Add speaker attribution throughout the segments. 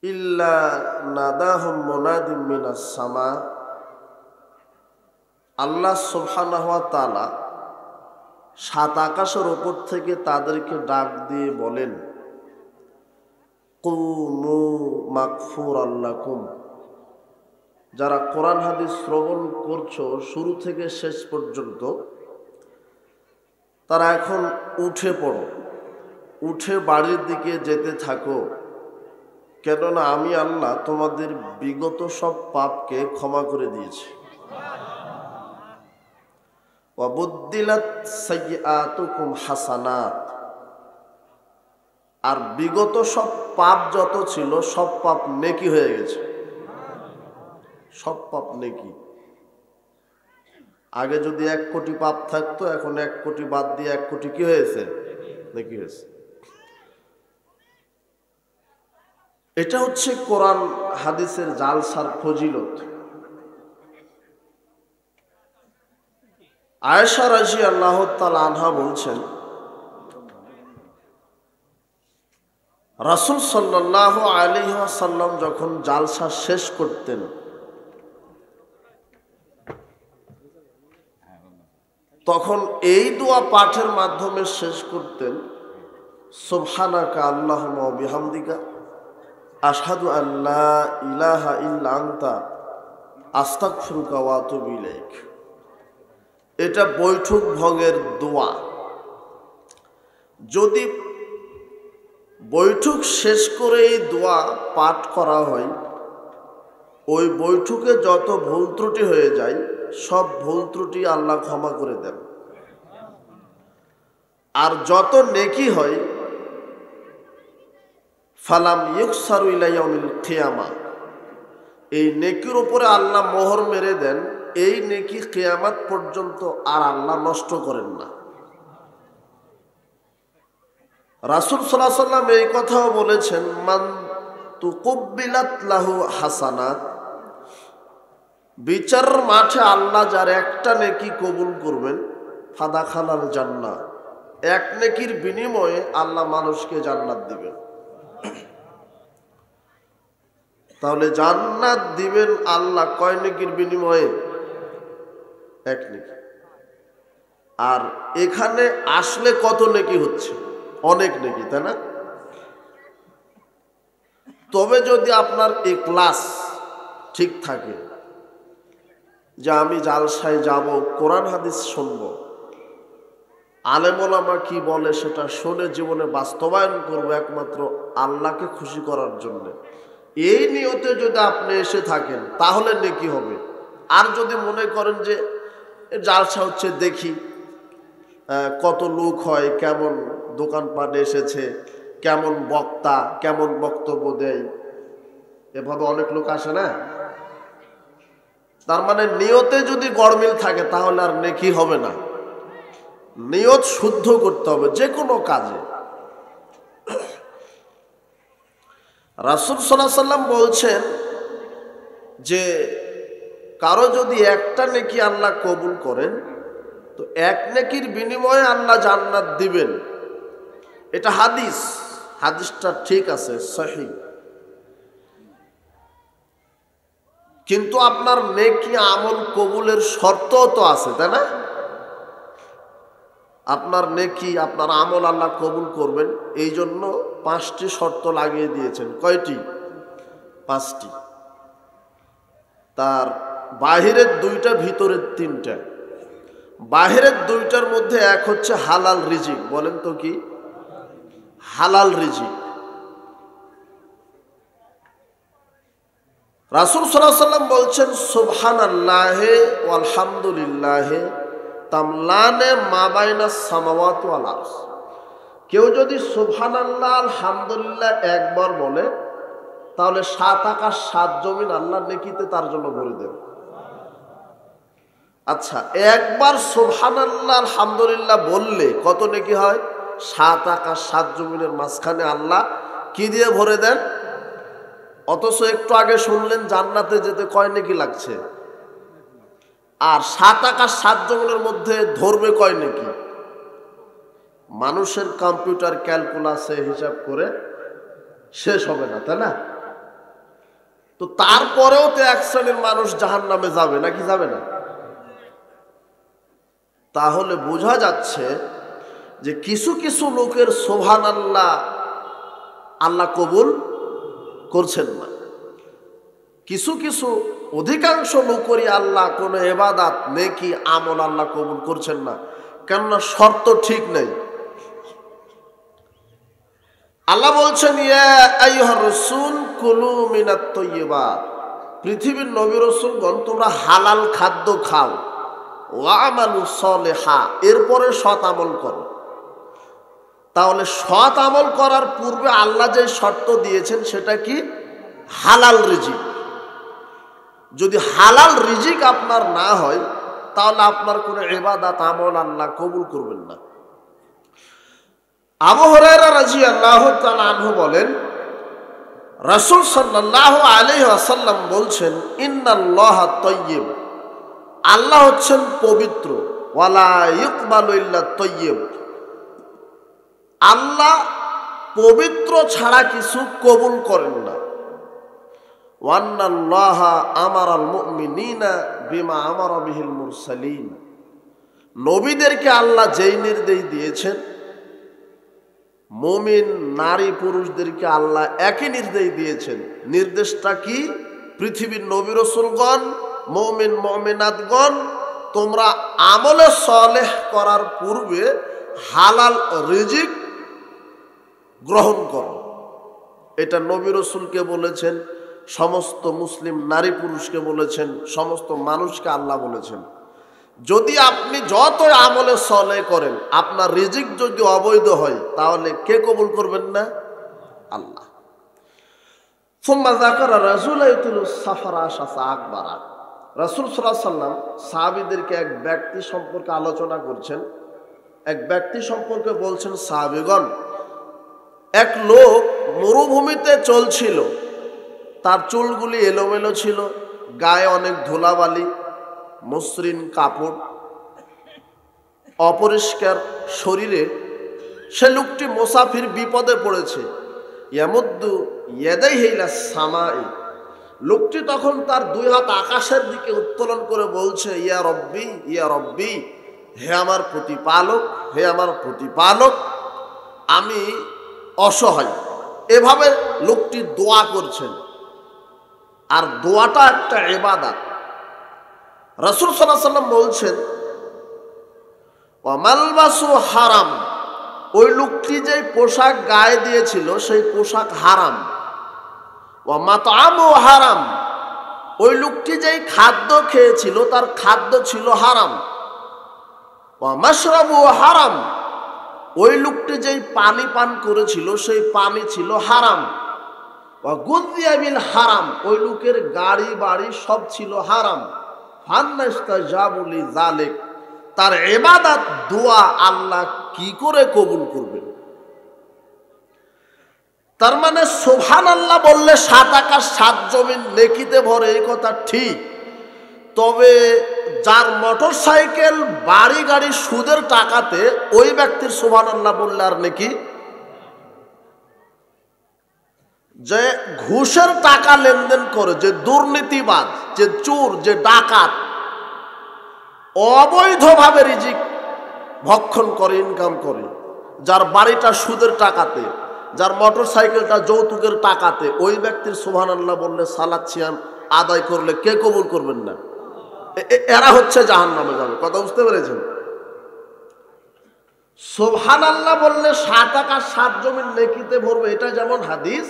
Speaker 1: ইল্লা নাদাহুম মুনাদিম মিনাস সামা, আল্লাহ সুবহানাহু ওয়া তাআলা সাত আকাশের ওপর থেকে তাদেরকে ডাক দিয়ে বলেন, কুমু মাগফুরাল লাকুম। যারা কোরআন হাদিস শ্রবণ করছো শুরু থেকে শেষ পর্যন্ত, তারা এখন উঠে পড়ো, উঠে বাড়ির দিকে যেতে থাকো, কেননা আমি আল্লাহ তোমাদের বিগত সব পাপকে ক্ষমা করে দিয়েছি। ওয়াবুদ্দিলাত সাইয়্যাতুকুম হাসানাত, আর বিগত সব পাপ যত ছিল সব পাপ নেকি হয়ে গেছে, সব পাপ নেকি। আগে যদি 1 কোটি পাপ থাকতো, এখন 1 কোটি বাদ দিয়ে 1 কোটি কি হয়েছে? নেকি হয়েছে। এটা হচ্ছে কোরআন হাদিসের জালসার ফজিলত। আয়েশা রাদিয়াল্লাহু তাআলা আনহা বলছেন, রাসূল সাল্লাল্লাহু আলাইহি ওয়াসাল্লাম যখন জালসা শেষ করতেন, তখন এই দোয়া পাঠের মাধ্যমে শেষ করতেন, সুবহানাকা আল্লাহুম্মা ওয়া বিহামদিকা আশহাদু আল্লা ইলাহা ইল্লা আনতা আস্তাগফিরুকা ওয়া আতুবু ইলাইক। এটা বৈঠক ভঙ্গের দোয়া। যদি বৈঠক শেষ করে এই দোয়া পাঠ করা হয়, ওই বৈঠকে যত ভুল ত্রুটি হয়ে যায় সব ভুল ত্রুটি আল্লাহ ক্ষমা করে দেন। আর যত নেকি হয়, ফালাম ইউকসারু ইলা ইয়াউমিল কিয়ামা, এই নেকির উপরে আল্লাহ মোহর মেরে দেন, এই নেকি কিয়ামত পর্যন্ত আর আল্লাহ নষ্ট করেন না। রাসূল সাল্লাল্লাহু আলাইহি ওয়াসাল্লাম এই কথাও বলেছেন, মান তুকুব্বিলাত লাহু হাসানাত, বিচার মাঠে আল্লাহ যার একটা নেকি কবুল করবেন, ফাদাখালাল জান্নাহ, এক নেকির বিনিময়ে আল্লাহ মানুষকে জান্নাত দিবেন। তাহলে জান্নাত দিবেন আল্লাহ কয় নেকির বিনিময়ে? 1 নেকি। আর এখানে আসলে কত নেকি হচ্ছে? অনেক নেকি, তাই না? তবে যদি আপনার ইখলাস ঠিক থাকে, যে আমি জালসায় যাব, কোরআন হাদিস শুনবো, আলেম ওলামা কি বলে সেটা শুনে জীবনে বাস্তবায়ন করবো একমাত্র আল্লাহকে খুশি করার জন্য, এই নিয়তে যদি আপনি এসে থাকেন, তাহলে নেকি হবে। আর যদি মনে করেন যে জালসা হচ্ছে, দেখি কত লোক হয়, কেমন দোকানপাট এসেছে, কেমন বক্তা কেমন বক্তব্য দেয়, এভাবে অনেক লোক আসে না, তার মানে নিয়তে যদি গড়মিল থাকে তাহলে আর নেকি হবে না। নিয়ত শুদ্ধ করতে হবে যে কোনো কাজে। রাসূল সাল্লাল্লাহু আলাইহি ওয়াসাল্লাম বলছেন যে কারো যদি একটা নেকি আল্লাহ কবুল করেন, তো 1 নেকির বিনিময়ে আল্লাহ জান্নাত দিবেন। এটা হাদিস, হাদিসটা ঠিক আছে, সহিহ। কিন্তু আপনার নেকি আমল কবুলের শর্তও তো আছে, তাই না? আপনার নেকি, আপনার আমল আল্লাহ কবুল করবেন, এই জন্য 5টি শর্ত লাগিয়ে দিয়েছেন। কয়টি? 5টি। তার বাহিরের 2টা, ভিতরের 3টা। বাহিরের 2টার মধ্যে এক হচ্ছে হালাল রিজিক। বলেন তো কি? হালাল রিজিক। রাসূল সাল্লাল্লাহু আলাইহি ওয়াসাল্লাম বলছেন, সুবহানাল্লাহি ওয়ালহামদুলিল্লাহি তামলানে মা বাইনাস সামাওয়াতি ওয়াল আরদ। কেউ যদি সুবহানাল্লাহ আলহামদুলিল্লাহ একবার বলে, তাহলে 7 আকাশ 7 জমিন আল্লাহর নেকিতে তার জন্য ভরে দেবে। আচ্ছা, একবার সুবহানাল্লাহ আলহামদুলিল্লাহ বললে কত নেকি হয়? 7 আকাশ 7 জমিনের মাঝখানে আল্লাহ কি দিয়ে ভরে দেন? অথচ একটু আগে শুনলেন জান্নাতে যেতে কয় নেকি লাগছে, আর 7 আকাশ 7 জমিনের মধ্যে ধরবে কয় নেকি? মানুষের কম্পিউটার ক্যালকুলাসে হিসাব করে শেষ হবে না, তাই না? তো তারপরেও তো এক শ্রেণীর মানুষ জাহান্নামে যাবে নাকি যাবে না? তাহলে বোঝা যাচ্ছে যে কিছু কিছু লোকের সুবহানাল্লাহ আল্লাহ কবুল করছেন না, কিছু কিছু অধিকাংশ লোকেরই আল্লাহ কোনো ইবাদত নেকি আমল আল্লাহ কবুল করছেন না, কেননা শর্ত ঠিক নেই। আল্লাহ বলছেন ইয়া আইয়ুহার রাসূল কুলু মিনাত তাইয়্যিবাত, পৃথিবীর নবী রাসূলগণ তোমরা হালাল খাদ্য খাও, ওয়া আমালু সলিহা, এরপরে সৎ আমল করো। তাহলে সৎ আমল করার পূর্বে আল্লাহ যে শর্ত দিয়েছেন সেটা কি? হালাল রিজিক। যদি হালাল রিজিক আপনার না হয় তাহলে আপনার কোনো ইবাদত আমল আল্লাহ কবুল করবেন না। আবু হুরায়রা রাদিয়াল্লাহু তাআলা আনহু বলেন, রাসূল সাল্লাল্লাহু আলাইহি ওয়াসাল্লাম বলছেন, ইন্নাল্লাহা তাইয়্যিব, আল্লাহ হচ্ছেন পবিত্র, ওয়ালা ইকবালু ইল্লা তাইয়্যিব, আল্লাহ পবিত্র ছাড়া কিছু কবুল করেন না। ওয়ান্নাল্লাহা আমারাল মুমিনিনা বিমা আমারা বিহিল মুরসালিন, নবীদেরকে আল্লাহ যেই নির্দেশ দিয়েছেন মুমিন নারী পুরুষদেরকে আল্লাহ একই নির্দেশ দিয়েছেন। নির্দেশটা কি? পৃথিবীর নবী রাসূলগণ, মুমিন মুমিনাতগণ, তোমরা আমলে সালেহ করার পূর্বে হালাল রিজিক গ্রহণ করো। এটা নবী রাসূলকে বলেছেন, সমস্ত মুসলিম নারী পুরুষকে বলেছেন, সমস্ত মানুষকে আল্লাহ বলেছেন। যদি আপনি যত আমলে সালেহ করেন আপনার রিজিক যদি অবৈধ হয় তাহলে কে কবুল করবেন না? আল্লাহ। সুম্মা যাকারা রাজুলাইতুল সাফারা শাসা আকবারা, রাসূল সাল্লাল্লাহু আলাইহি ওয়াসাল্লাম সাহাবীদেরকে এক ব্যক্তি সম্পর্কে আলোচনা করছেন। এক ব্যক্তি সম্পর্কে বলছেন, সাহাবীগণ, এক লোক মরুভূমিতে চলছিল, তার চুলগুলি এলোমেলো ছিল, গায়ে অনেক ধুলাবালি, মসৃণ কাপড়, অপরিষ্কার শরীরে। সে লোকটি মুসাফির বিপদে পড়েছে। ইয়ামুদ্দু ইয়াদাইহি ইলাস সামাই, লোকটি তখন তার দুই হাত আকাশের দিকে উত্তোলন করে বলছে, ইয়া রব্বি ইয়া রব্বি, হে আমার প্রতিপালক, হে আমার প্রতিপালক, আমি অসহায়। এভাবে লোকটি দোয়া করছেন। আর দোয়াটা একটা ইবাদত। রাসূল সাল্লাল্লাহু আলাইহি ওয়াসাল্লাম বলছেন, ওয়া মালবাসু হারাম, ওই লোকটি যে পোশাক গায়ে দিয়েছিল সেই পোশাক হারাম। ওয়া মাতআমু হারাম, ওই লোকটি যেই খাদ্য খেয়েছিল তার খাদ্য ছিল হারাম। ওয়া মাশরাবু হারাম, ওই লোকটি যেই পানি পান করেছিল সেই পানি ছিল হারাম। ওয়া গুযিয়া বিল হারাম, ওই লোকের গাড়ি বাড়ি সব ছিল হারাম। ফান্নাস্তাজাবু লিযালিক, তার ইবাদত দোয়া আল্লাহ কি করে কবুল করবেন? তার মানে সুবহানাল্লাহ বললে ৭ আকাশ ৭ জমিন নেকিতে ভরে, এই কথা ঠিক। তবে যার মোটর সাইকেল বাড়ি গাড়ি সুদের টাকাতে, ওই ব্যক্তির সুবহানাল্লাহ বললে আর নেকি। যে ঘুষের টাকা লেনদেন করে, যে দুর্নীতিবাজ, যে চোর, যে ডাকাত, অবৈধভাবে রিজিক ভক্ষণ করে, ইনকাম করে, যার বাড়িটা সুদের টাকাতে, যার মোটর সাইকেলটা যৌতুকের টাকাতে, ওই ব্যক্তির সুবহানাল্লাহ বললে, সালাত সিয়াম আদায় করলে কে কবুল করবেন না? এরা হচ্ছে জাহান্নামে যাবে। কথা বুঝতে পেরেছেন? সুবহানাল্লাহ বললে ৭ আকাশ ৭ জমিন নেকিতে ভরবে, এটা যেমন হাদিস,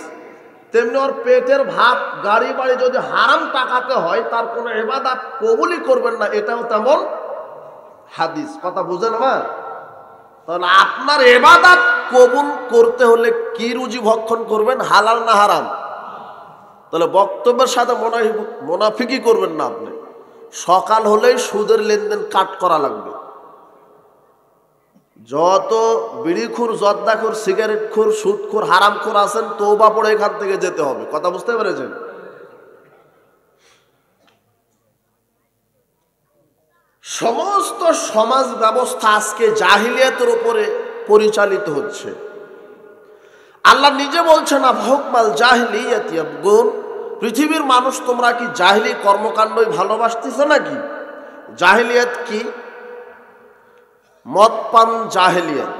Speaker 1: তেমনি ওর পেটের ভাত গাড়ি বাড়ি যদি হারাম টাকাতে হয় তার কোনো ইবাদত কবুলই করবেন না, এটাও তেমন হাদিস। কথা বুঝেন না? তাহলে আপনার ইবাদত কবুল করতে হলে কি রুজি ভক্ষণ করবেন, হালাল না হারাম? তাহলে বক্তব্যের সাথে মুনাফিকি করবেন না। আপনি সকাল হলেই সুদের লেনদেন কাট করা লাগবে। যত বিড়িখোর, জর্দাখোর, সিগারেটখোর, সুদখোর, হারামখোর আছেন, তওবা পড়ে এখান থেকে যেতে হবে। কথা বুঝতে পেরেছেন? সমস্ত সমাজ ব্যবস্থা আজকে জাহিলিয়াতের উপরে পরিচালিত হচ্ছে। আল্লাহ নিজে বলছেন, আফহুকমাল জাহিলিয়াতি ইয়াবগুন পৃথিবীর মানুষ তোমরা কি জাহিলি কর্মকাণ্ডই ভালোবাসতেছ নাকি? জাহিলিয়াত কি? মদ পান জাহিলিয়াত।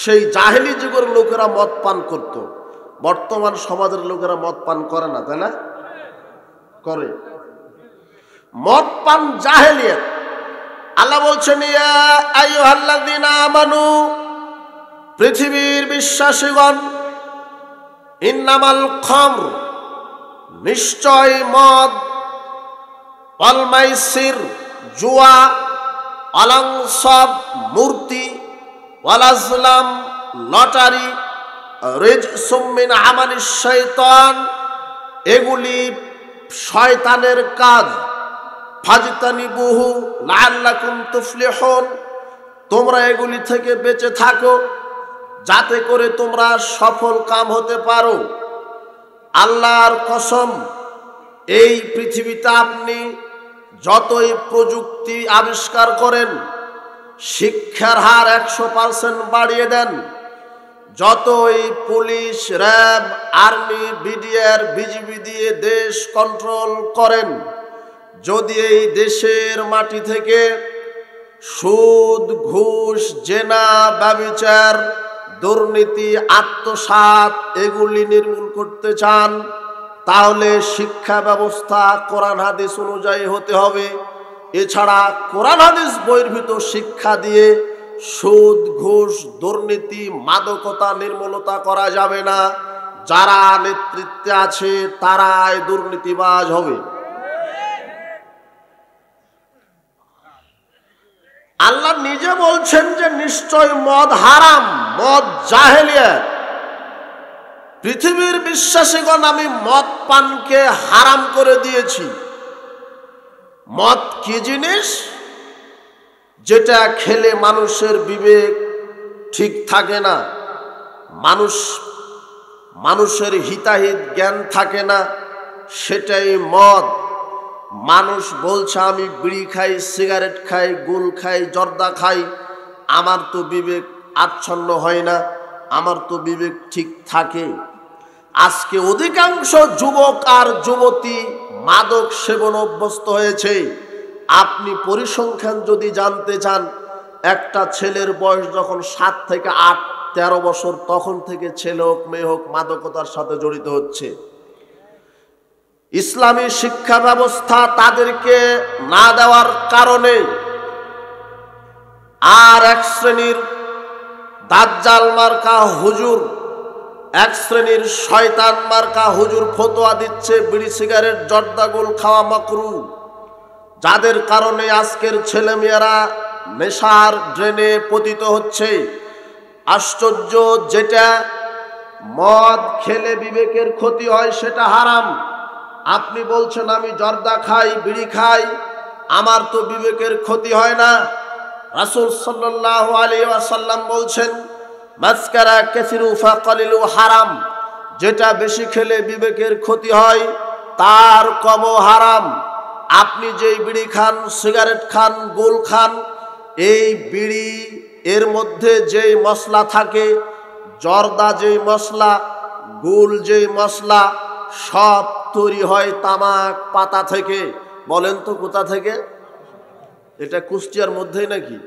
Speaker 1: সেই জাহিলি যুগের লোকেরা মদ পান করত। বর্তমান সমাজের লোকেরা মদ পান করে না, তাই না? করে। মদ পান জাহিলিয়াত। আল্লাহ বলছেন, ইয়া আইয়ুহাল্লাযীনা আমানু, পৃথিবীর বিশ্বাসীগণ, ইন্নামাল খামর, নিশ্চয় মদ, ওয়াল মাইসির, জুয়া, ওয়াল আনসাব, মূর্তি, ওয়াল আজলাম, লটারি, রিজসুম মিন আমালিশ শাইতান, এগুলি শয়তানের কাজ। ফাজতানিবুহু লাআল্লাকুম তুফলিহুন, তোমরা এগুলি থেকে বেঁচে থাকো যাতে করে তোমরা সফল কাম হতে পারো। আল্লাহর কসম, এই পৃথিবীতে আপনি যতই প্রযুক্তি আবিষ্কার করেন, শিক্ষার হার 100% বাড়িয়ে দেন, যতই police, RAB, army, BDR, BGB দিয়ে দেশ কন্ট্রোল করেন, যদি এই দেশের মাটি থেকে সুদ, ঘুষ, জেনা, ব্যভিচার, দুর্নীতি, আত্মসাৎ এগুলি নির্মূল করতে চান, তাহলে শিক্ষা ব্যবস্থা কোরআন হাদিস অনুযায়ী হতে হবে। এছাড়া কোরআন হাদিস বহির্ভূত শিক্ষা দিয়ে সুদ, ঘুষ, দুর্নীতি, মাদকতা নির্মূলতা করা যাবে না। যারা নেতৃত্বে আছে তারাই দুর্নীতিবাজ হবে। আল্লাহ নিজে বলছেন যে নিশ্চয় মদ হারাম, মদ জাহেলিয়াত। পৃথিবীর বিশ্বাসীগণ, আমি মদ পানকে হারাম করে দিয়েছি। মদ কি জিনিস? যেটা খেলে মানুষের বিবেক ঠিক থাকে না, মানুষের হিতাহিত জ্ঞান থাকে না, সেটাই মদ। মানুষ বলছে আমি বিড়ি খাই, সিগারেট খাই, গুল খাই, জর্দা খাই, আমার তো বিবেক আচ্ছন্ন হয় না, আমার তো বিবেক ঠিক থাকে। আজকে অধিকাংশ যুবক আর যুবতী মাদক সেবন অভ্যস্ত হয়েছে। আপনি পরিসংখ্যান যদি জানতে চান, একটা ছেলের বয়স যখন 7 থেকে 8, 13 বছর, তখন থেকে ছেলে হোক মেয়ে হোক মাদকতার সাথে জড়িত হচ্ছে। ইসলামী শিক্ষা ব্যবস্থা তাদেরকে না দেওয়ার কারণে আর এক শ্রেণীর দাজ্জাল মার্কা হুজুর, এক শ্রেণীর শয়তান মার্কা হুজুর ফতোয়া দিচ্ছে বিড়ি, সিগারেট, জর্দা, গোল খাওয়া মাকরুহ, যাদের কারণে আজকের ছেলেমেয়েরা নেশার ড্রেনে পতিত হচ্ছে। আশ্চর্য, যেটা মদ খেলে বিবেকের ক্ষতি হয় সেটা হারাম। আপনি বলছেন আমি জর্দা খাই, বিড়ি খাই, আমার তো বিবেকের ক্ষতি হয় না। রাসূল সাল্লাল্লাহু আলাইহি ওয়াসাল্লাম বলছেন, মাসকারা কাসিরু ফাকালিলু হারাম, যেটা বেশি খেলে বিবেকের ক্ষতি হয় তার কমও হারাম। আপনি যেই বিড়ি খান, সিগারেট খান, গুল খান, এই বিড়ি এর মধ্যে যেই মশলা থাকে, জর্দা যেই মশলা, গুল যেই মশলা, সব তৈরি হয় তামাক পাতা থেকে। বলেন তো কোথা থেকে? এটা কুষ্টিয়ার মধ্যেই নাকি?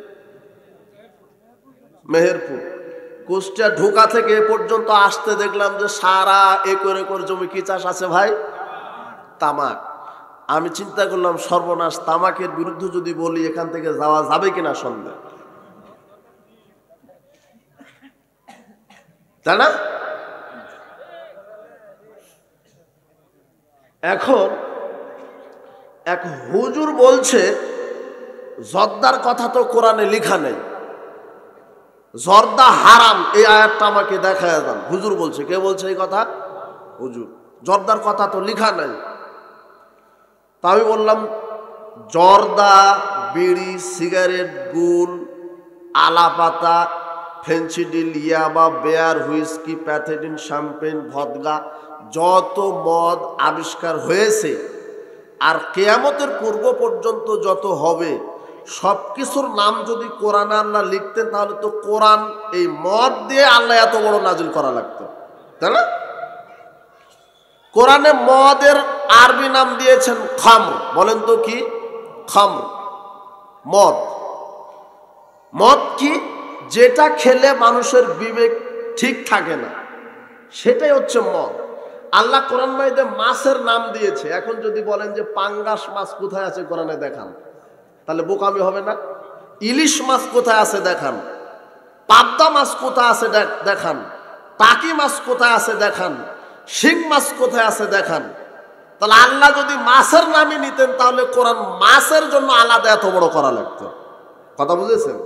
Speaker 1: মেহেরপুর। কুষ্টিয়া ঢোকা থেকে এ পর্যন্ত আসতে দেখলাম যে সারা একর একর জমি কি চাষ আছে ভাই? তামাক। আমি চিন্তা করলাম সর্বনাশ, তামাকের বিরুদ্ধে যদি বলি এখান থেকে যাওয়া যাবে কিনা সন্দেহ, তাই না? এখন এক হুজুর বলছে জর্দার কথা তো কোরআনে লেখা নেই, জর্দা হারাম, এই আয়াতটা আমাকে দেখায় দেন। হুজুর বলছে। কে বলছে এই কথা? হুজুর। জর্দার কথা তো লেখা নাই। তা আমি বললাম, জর্দা, বিড়ি, সিগারেট, গুল, আলাপাতা, ফেন্সিডিল, ইয়াবা, beer, whisky, pethidine, champagne, vodka, যত মদ আবিষ্কার হয়েছে আর কিয়ামতের পূর্ব পর্যন্ত যত হবে, সব কিছুর নাম যদি কোরআনে আল্লাহ লিখতেন, তাহলে তো কোরআন এই মদ দিয়ে আল্লাহ এত বড় নাজিল করা লাগতো, তাই না? কোরআনে মদের আরবি নাম দিয়েছেন খামর। বলেন তো কি খামর? মদ। মদ কি? যেটা খেলে মানুষের বিবেক ঠিক থাকে না, সেটাই হচ্ছে মদ। আল্লাহ কোরআন মাজিদে মাছের নাম দিয়েছে। এখন যদি বলেন যে পাঙ্গাস মাছ কোথায় আছে কোরআনে দেখান, তাহলে বোকামি হবে না? ইলিশ মাছ কোথায় আছে দেখান, পাবদা মাছ কোথায় আছে দেখান, টাকি মাছ কোথায় আছে দেখান, শিং মাছ কোথায় আছে দেখান। তাহলে আল্লাহ যদি মাছের নামই নিতেন তাহলে কোরআন মাছের জন্য আলাদা এত বড় করা লাগতো। কথা বুঝেছেন?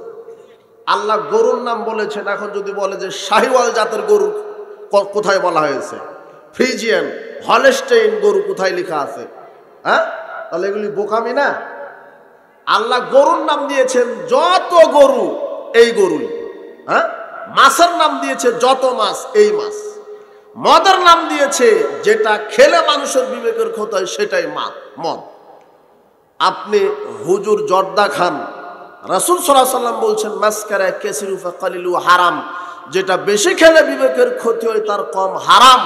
Speaker 1: আল্লাহ গরুর নাম বলেছেন। এখন যদি বলে যে শাহিওয়াল জাতের গরু কোথায় বলা হয়েছে, ফ্রিজিয়ান, হলস্টেইন গরু কোথায় লেখা আছে, হ্যাঁ? তাহলে এগুলি বোকামি না? আল্লাহ গরুর নাম দিয়েছেন যত গরু এই গরুই, হ্যাঁ? মাছের নাম দিয়েছে যত মাছ এই মাছ। মদের নাম দিয়েছে যেটা খেলে মানুষের বিবেকের ক্ষতি হয় সেটাই মদ। আপনি হুজুর জর্দা খান, রাসূল সাল্লাল্লাহু আলাইহি ওয়াসাল্লাম বলছেন মাসকারা কাসিরু ফাকালিলু হারাম, যেটা বেশি খেলে বিবেকের ক্ষতি হয় তার কম হারাম।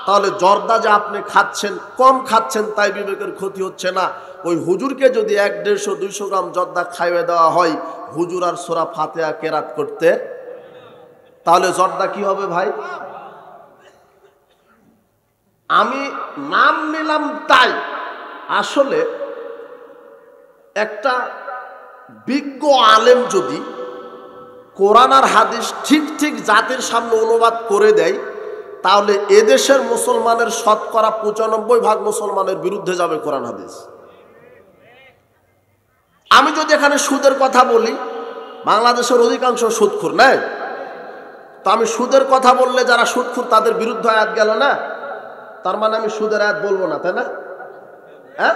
Speaker 1: তাহলে জর্দা যে আপনি খাচ্ছেন, কম খাচ্ছেন তাই বিবেকের ক্ষতি হচ্ছে না। ওই হুজুরকে যদি 100-150-200 গ্রাম জর্দা খাইয়ে দেওয়া হয় হুজুর আর সূরা ফাতিহা কেরাত করতে, তাহলে জর্দা কি হবে ভাই? আমি নাম নিলাম তাই। আসলে একটা বিজ্ঞ আলেম যদি কোরআন আর হাদিস ঠিক ঠিক জাতির সামনে অনুবাদ করে দেয় তাহলে এদেশের মুসলমানের শতকরা 95% মুসলমানের বিরুদ্ধে যাবে কোরআন হাদিস। আমি যদি এখানে সুদের কথা বলি, বাংলাদেশের অধিকাংশ সুদখোর নাই, তো আমি সুদের কথা বললে যারা সুদখোর তাদের বিরুদ্ধে আয়াত গেল না, তার মানে আমি সুদের আয়াত বলবো না, তাই না? হ্যাঁ,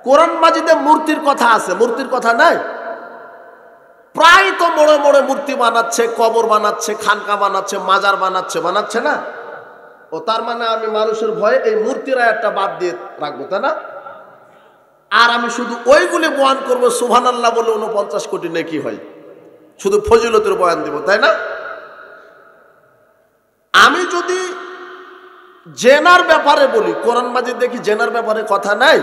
Speaker 1: কোরআন মাজিদে মূর্তির কথা আছে, মূর্তির কথা নাই? প্রায় তো মোড়ে মোড়ে মূর্তি বানাচ্ছে, কবর বানাচ্ছে, খানকা বানাচ্ছে, মাজার বানাচ্ছে না? ও তার মানে আমি মানুষের ভয়ে এই মূর্তির আয়াতটা বাদ দিয়ে রাখবো, তাই না? আর আমি শুধু ওইগুলি বয়ান করবো সুবহানাল্লাহ বলে 49 কোটি নেকি হয়, শুধু ফজিলতের বয়ান দিব, তাই না? আমি যদি জেনার ব্যাপারে বলি, কোরআন মাজিদ দেখি জেনার ব্যাপারে কথা নাই।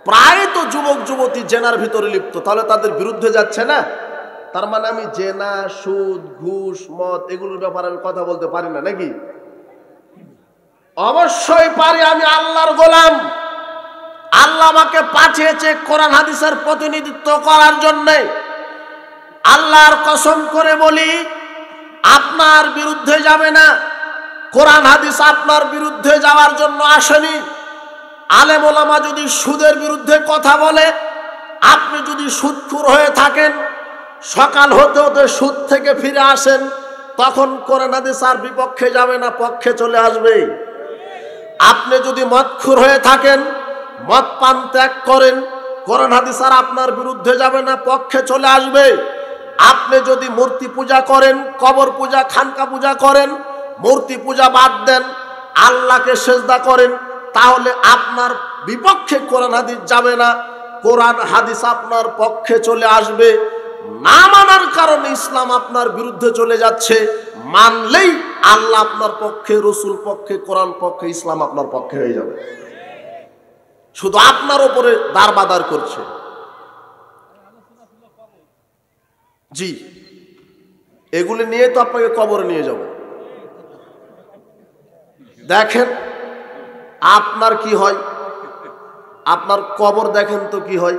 Speaker 1: প্রায় তো যুবক যুবতী জেনার ভিতরে লিপ্ত, তাহলে তাদের বিরুদ্ধে যাচ্ছে না? তার মানে আমি জেনা, সুদ, ঘুষ, মদ এগুলোর ব্যাপারে আমি কথা বলতে পারি না নাকি? অবশ্যই পারি। আমি আল্লাহর গোলাম, আল্লাহ আমাকে পাঠিয়েছে কোরআন হাদিসের প্রতিনিধিত্ব করার জন্যে। আল্লাহর কসম করে বলি আপনার বিরুদ্ধে যাবে না। কোরআন হাদিস আপনার বিরুদ্ধে যাওয়ার জন্য আসেনি। আলেম ওলামা যদি সুদের বিরুদ্ধে কথা বলে, আপনি যদি সুদখোর হয়ে থাকেন, সকাল হতে হতে সুদ থেকে ফিরে আসেন, তখন কোরআন হাদিস আর বিপক্ষে যাবে না, পক্ষে চলে আসবে। আপনি যদি মদখোর হয়ে থাকেন, মদ পান ত্যাগ করেন, কোরআন হাদিস আর আপনার বিরুদ্ধে যাবে না, পক্ষে চলে আসবে। আপনি যদি মূর্তি পূজা করেন, কবর পূজা, খানকা পূজা করেন, মূর্তি পূজা বাদ দেন, আল্লাহকে সেজদা করেন, তাহলে আপনার বিপক্ষে কোরআন হাদিস যাবে না, কোরআন হাদিস আপনার পক্ষে চলে আসবে। না মানার কারণে ইসলাম আপনার বিরুদ্ধে চলে যাচ্ছে, মানলেই আল্লাহ আপনার পক্ষে, রসুল পক্ষে, কোরআন পক্ষে, ইসলাম আপনার পক্ষে হয়ে যাবে। শুধু আপনার উপরে দাঁড়বাদার করছে। জি, এগুলি নিয়ে তো আপনাকে কবরে নিয়ে যাব। দেখেন আপনার কি হয়, আপনার কবর দেখেন তো কি হয়।